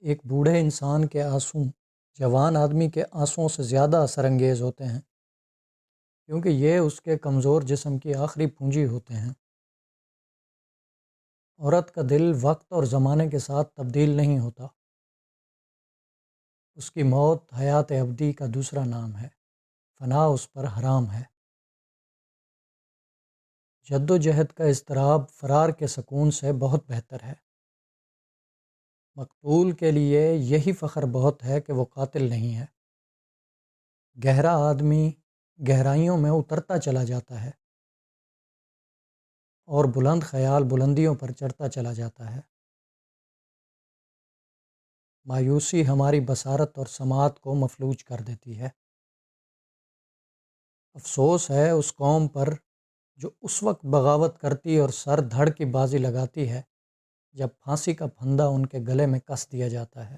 ایک بوڑھے انسان کے آنسو جوان آدمی کے آنسوؤں سے زیادہ اثر انگیز ہوتے ہیں، کیونکہ یہ اس کے کمزور جسم کی آخری پونجی ہوتے ہیں۔ عورت کا دل وقت اور زمانے کے ساتھ تبدیل نہیں ہوتا۔ اس کی موت حیات ابدی کا دوسرا نام ہے، فنا اس پر حرام ہے۔ جد و جہد کا اضطراب فرار کے سکون سے بہت بہتر ہے۔ مقتول کے لیے یہی فخر بہت ہے کہ وہ قاتل نہیں ہے۔ گہرا آدمی گہرائیوں میں اترتا چلا جاتا ہے اور بلند خیال بلندیوں پر چڑھتا چلا جاتا ہے۔ مایوسی ہماری بصارت اور سماعت کو مفلوج کر دیتی ہے۔ افسوس ہے اس قوم پر جو اس وقت بغاوت کرتی اور سر دھڑ کی بازی لگاتی ہے جب پھانسی کا پھندہ ان کے گلے میں کس دیا جاتا ہے۔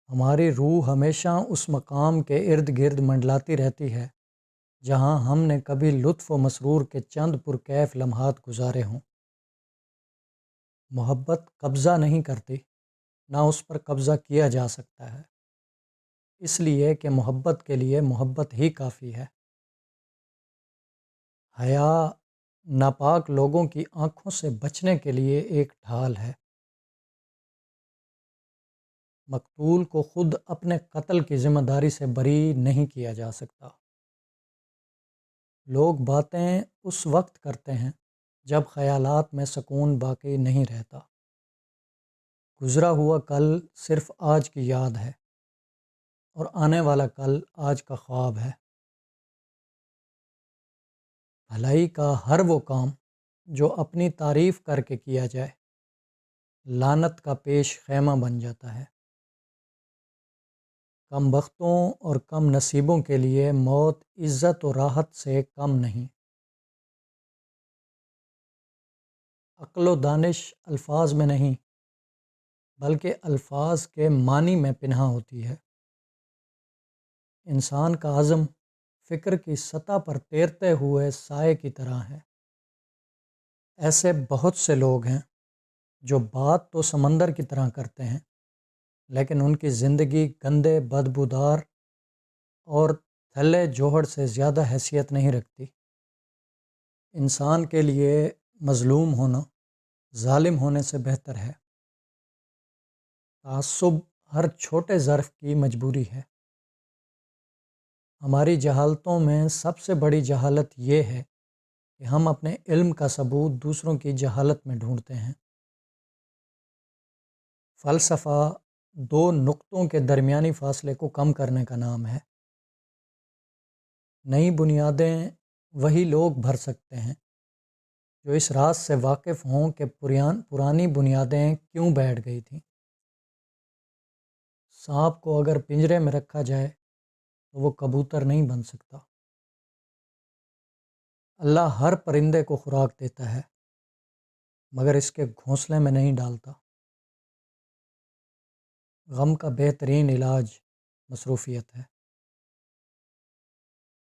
ہماری روح ہمیشہ اس مقام کے ارد گرد منڈلاتی رہتی ہے جہاں ہم نے کبھی لطف و مسرور کے چند پرکیف لمحات گزارے ہوں۔ محبت قبضہ نہیں کرتی، نہ اس پر قبضہ کیا جا سکتا ہے، اس لیے کہ محبت کے لیے محبت ہی کافی ہے۔ حیا ناپاک لوگوں کی آنکھوں سے بچنے کے لیے ایک ڈھال ہے۔ مقتول کو خود اپنے قتل کی ذمہ داری سے بری نہیں کیا جا سکتا۔ لوگ باتیں اس وقت کرتے ہیں جب خیالات میں سکون باقی نہیں رہتا۔ گزرا ہوا کل صرف آج کی یاد ہے اور آنے والا کل آج کا خواب ہے۔ بھلائی کا ہر وہ کام جو اپنی تعریف کر کے کیا جائے لعنت کا پیش خیمہ بن جاتا ہے۔ کم بختوں اور کم نصیبوں کے لیے موت عزت و راحت سے کم نہیں۔ عقل و دانش الفاظ میں نہیں بلکہ الفاظ کے معنی میں پنہاں ہوتی ہے۔ انسان کا عزم فکر کی سطح پر تیرتے ہوئے سائے کی طرح ہے۔ ایسے بہت سے لوگ ہیں جو بات تو سمندر کی طرح کرتے ہیں لیکن ان کی زندگی گندے بدبودار اور تھلے جوہر سے زیادہ حیثیت نہیں رکھتی۔ انسان کے لیے مظلوم ہونا ظالم ہونے سے بہتر ہے۔ تعصب ہر چھوٹے ظرف کی مجبوری ہے۔ ہماری جہالتوں میں سب سے بڑی جہالت یہ ہے کہ ہم اپنے علم کا ثبوت دوسروں کی جہالت میں ڈھونڈتے ہیں۔ فلسفہ دو نقطوں کے درمیانی فاصلے کو کم کرنے کا نام ہے۔ نئی بنیادیں وہی لوگ بھر سکتے ہیں جو اس راز سے واقف ہوں کہ پرانی بنیادیں کیوں بیٹھ گئی تھیں۔ سانپ کو اگر پنجرے میں رکھا جائے تو وہ کبوتر نہیں بن سکتا۔ اللہ ہر پرندے کو خوراک دیتا ہے مگر اس کے گھونسلے میں نہیں ڈالتا۔ غم کا بہترین علاج مصروفیت ہے۔